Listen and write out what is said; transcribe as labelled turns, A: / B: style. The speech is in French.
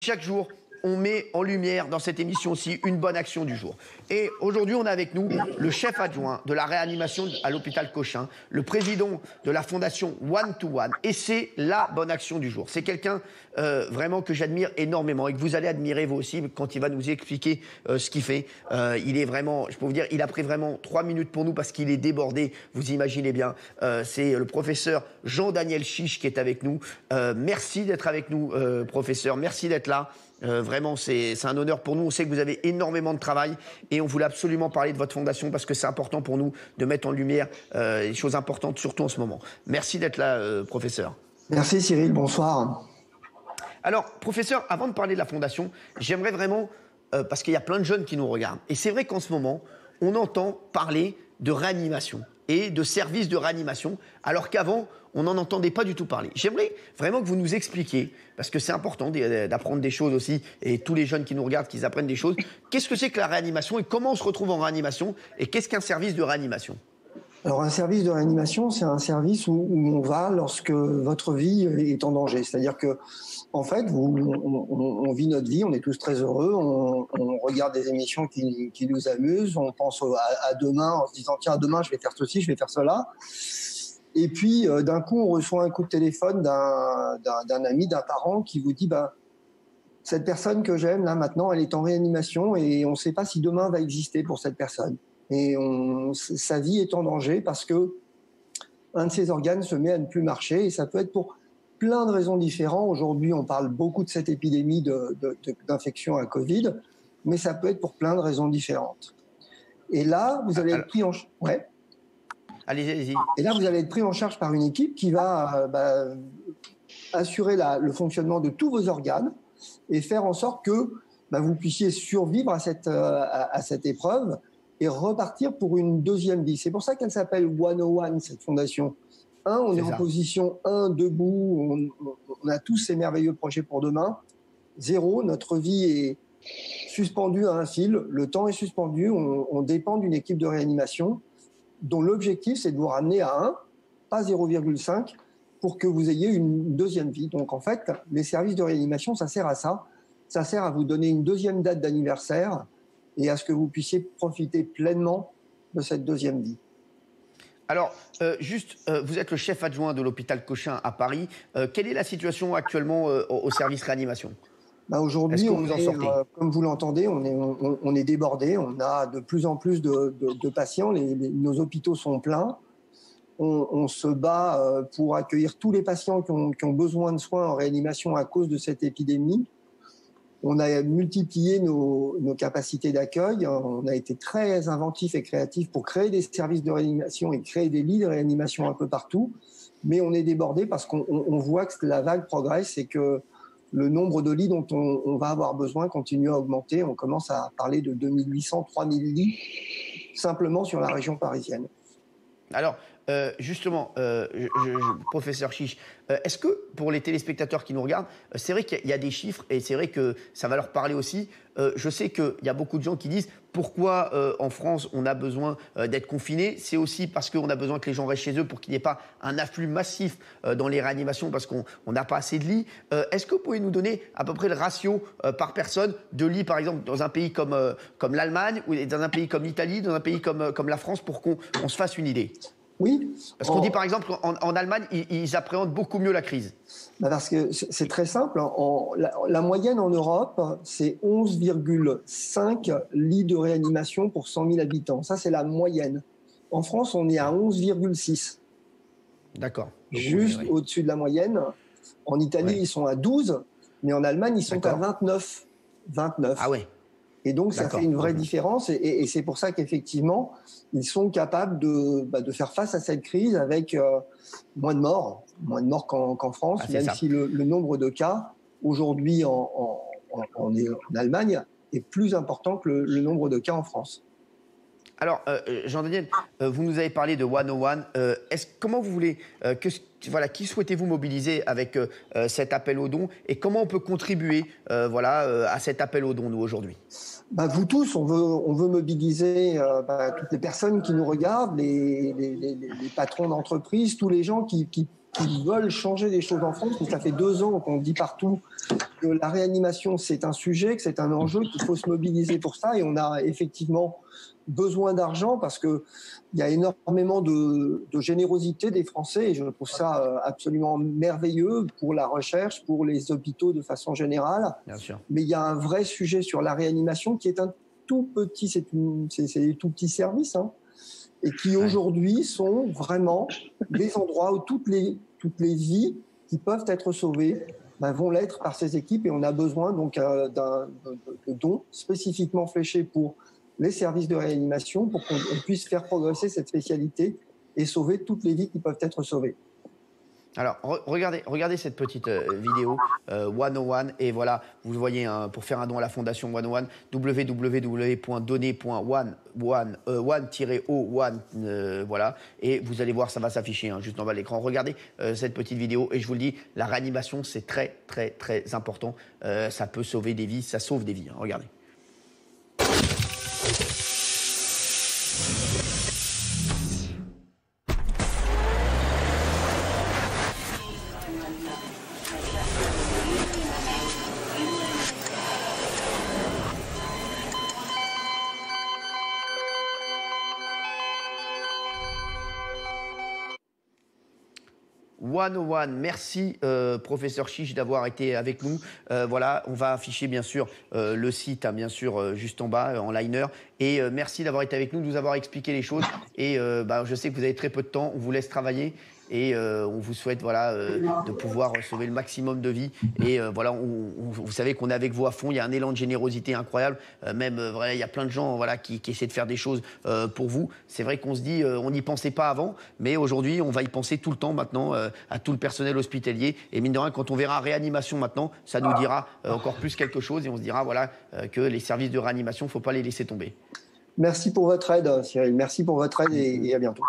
A: chaque jour, on met en lumière dans cette émission aussi une bonne action du jour. Et aujourd'hui, on a avec nous le chef adjoint de la réanimation à l'hôpital Cochin, le président de la fondation One to One. Et c'est la bonne action du jour. C'est quelqu'un vraiment que j'admire énormément et que vous allez admirer vous aussi quand il va nous expliquer ce qu'il fait. Il est vraiment, je peux vous dire, il a pris vraiment 3 minutes pour nous parce qu'il est débordé. Vous imaginez bien. C'est le professeur Jean-Daniel Chiche qui est avec nous. Merci d'être avec nous, professeur. Merci d'être là. Vraiment, c'est un honneur pour nous. On sait que vous avez énormément de travail et on voulait absolument parler de votre fondation parce que c'est important pour nous de mettre en lumière les choses importantes, surtout en ce moment. Merci d'être là, professeur.
B: Merci Cyril, bonsoir.
A: Alors, professeur, avant de parler de la fondation, j'aimerais vraiment, parce qu'il y a plein de jeunes qui nous regardent, et c'est vrai qu'en ce moment, on entend parler de réanimation et de services de réanimation, alors qu'avant, on n'en entendait pas du tout parler. J'aimerais vraiment que vous nous expliquiez, parce que c'est important d'apprendre des choses aussi, et tous les jeunes qui nous regardent, qu'ils apprennent des choses. Qu'est-ce que c'est que la réanimation et comment on se retrouve en réanimation et qu'est-ce qu'un service de réanimation ?
B: Alors un service de réanimation, c'est un service où on va lorsque votre vie est en danger. C'est-à-dire que, en fait, on vit notre vie, on est tous très heureux, on regarde des émissions qui nous amusent, on pense à demain en se disant tiens, demain je vais faire ceci, je vais faire cela. Et puis, d'un coup, on reçoit un coup de téléphone d'un ami, d'un parent qui vous dit cette personne que j'aime, là, maintenant, elle est en réanimation et on ne sait pas si demain va exister pour cette personne. Et sa vie est en danger parce que un de ses organes se met à ne plus marcher et ça peut être pour plein de raisons différentes. Aujourd'hui, on parle beaucoup de cette épidémie d'infection à Covid, mais ça peut être pour plein de raisons différentes. Et là, vous allez être pris en charge. Ouais.
A: Allez-y.
B: Et là, vous allez être pris en charge par une équipe qui va assurer le fonctionnement de tous vos organes et faire en sorte que vous puissiez survivre à cette épreuve et repartir pour une deuxième vie. C'est pour ça qu'elle s'appelle 101, cette fondation. On est en position 1, debout, on a tous ces merveilleux projets pour demain. 0, notre vie est suspendue à un fil, le temps est suspendu, on dépend d'une équipe de réanimation dont l'objectif, c'est de vous ramener à 1, pas 0,5, pour que vous ayez une deuxième vie. Donc, en fait, les services de réanimation, ça sert à ça. Ça sert à vous donner une deuxième date d'anniversaire et à ce que vous puissiez profiter pleinement de cette deuxième vie.
A: Alors, vous êtes le chef adjoint de l'hôpital Cochin à Paris. Quelle est la situation actuellement au service réanimation ?
B: Aujourd'hui, comme vous l'entendez, on est débordé. On a de plus en plus de patients. Nos hôpitaux sont pleins. On se bat pour accueillir tous les patients qui ont besoin de soins en réanimation à cause de cette épidémie. On a multiplié nos capacités d'accueil. On a été très inventif et créatif pour créer des services de réanimation et créer des lits de réanimation un peu partout. Mais on est débordé parce qu'on voit que la vague progresse et que le nombre de lits dont on va avoir besoin continue à augmenter. On commence à parler de 2800, 3000 lits simplement sur la région parisienne.
A: Alors, justement, professeur Chiche, est-ce que pour les téléspectateurs qui nous regardent, c'est vrai qu'il y a des chiffres et c'est vrai que ça va leur parler aussi. Je sais qu'il y a beaucoup de gens qui disent pourquoi en France on a besoin d'être confinés. C'est aussi parce qu'on a besoin que les gens restent chez eux pour qu'il n'y ait pas un afflux massif dans les réanimations parce qu'on n'a pas assez de lits. Est-ce que vous pouvez nous donner à peu près le ratio par personne de lits, par exemple, dans un pays comme l'Allemagne ou dans un pays comme l'Italie, dans un pays comme la France pour qu'on se fasse une idée ?
B: Oui.
A: Parce qu'on dit par exemple qu'en Allemagne, ils appréhendent beaucoup mieux la crise.
B: Parce que c'est très simple. La moyenne en Europe, c'est 11,5 lits de réanimation pour 100 000 habitants. Ça, c'est la moyenne. En France, on est à 11,6.
A: D'accord.
B: Juste au-dessus de la moyenne. En Italie, ils sont à 12, mais en Allemagne, ils sont à 29.
A: Ah ouais.
B: Et donc, ça fait une vraie différence. Et c'est pour ça qu'effectivement, ils sont capables de faire face à cette crise avec moins de morts qu'en France, même si le nombre de cas, aujourd'hui, en Allemagne, est plus important que le nombre de cas en France.
A: Alors, Jean-Daniel, vous nous avez parlé de 101. Comment vous voulez qui souhaitez-vous mobiliser avec cet appel aux dons et comment on peut contribuer à cet appel aux dons, nous, aujourd'hui ?
B: Vous tous, on veut mobiliser toutes les personnes qui nous regardent, les patrons d'entreprise, tous les gens qui qui veulent changer des choses en France. Mais ça fait 2 ans qu'on dit partout que la réanimation, c'est un sujet, que c'est un enjeu, qu'il faut se mobiliser pour ça. Et on a effectivement besoin d'argent parce qu'il y a énormément de générosité des Français et je trouve ça absolument merveilleux pour la recherche, pour les hôpitaux de façon générale.
A: Bien sûr.
B: Mais il y a un vrai sujet sur la réanimation qui est un tout petit, c'est des tout petits services, hein, et qui aujourd'hui sont vraiment des endroits où toutes les vies qui peuvent être sauvées vont l'être par ces équipes et on a besoin donc de dons spécifiquement fléchés pour les services de réanimation pour qu'on puisse faire progresser cette spécialité et sauver toutes les vies qui peuvent être sauvées.
A: Alors, regardez cette petite vidéo 101 et voilà, vous le voyez, hein, pour faire un don à la Fondation 101, www.donner.one-o1, voilà, et vous allez voir, ça va s'afficher hein, juste en bas de l'écran. Regardez cette petite vidéo et je vous le dis, la réanimation, c'est très, très, très important. Ça peut sauver des vies, ça sauve des vies. Hein, regardez. Merci professeur Chiche d'avoir été avec nous. Voilà, on va afficher bien sûr le site, hein, bien sûr, juste en bas, en liner. Et merci d'avoir été avec nous, de nous avoir expliqué les choses. Et je sais que vous avez très peu de temps, on vous laisse travailler. Et on vous souhaite voilà, de pouvoir sauver le maximum de vies. Et voilà, vous savez qu'on est avec vous à fond. Il y a un élan de générosité incroyable. Il y a plein de gens voilà, qui essaient de faire des choses pour vous. C'est vrai qu'on se dit, on n'y pensait pas avant. Mais aujourd'hui, on va y penser tout le temps maintenant à tout le personnel hospitalier. Et mine de rien, quand on verra réanimation maintenant, ça nous dira encore plus quelque chose. Et on se dira voilà, que les services de réanimation, il ne faut pas les laisser tomber.
B: Merci pour votre aide, Cyril. Merci pour votre aide et à bientôt.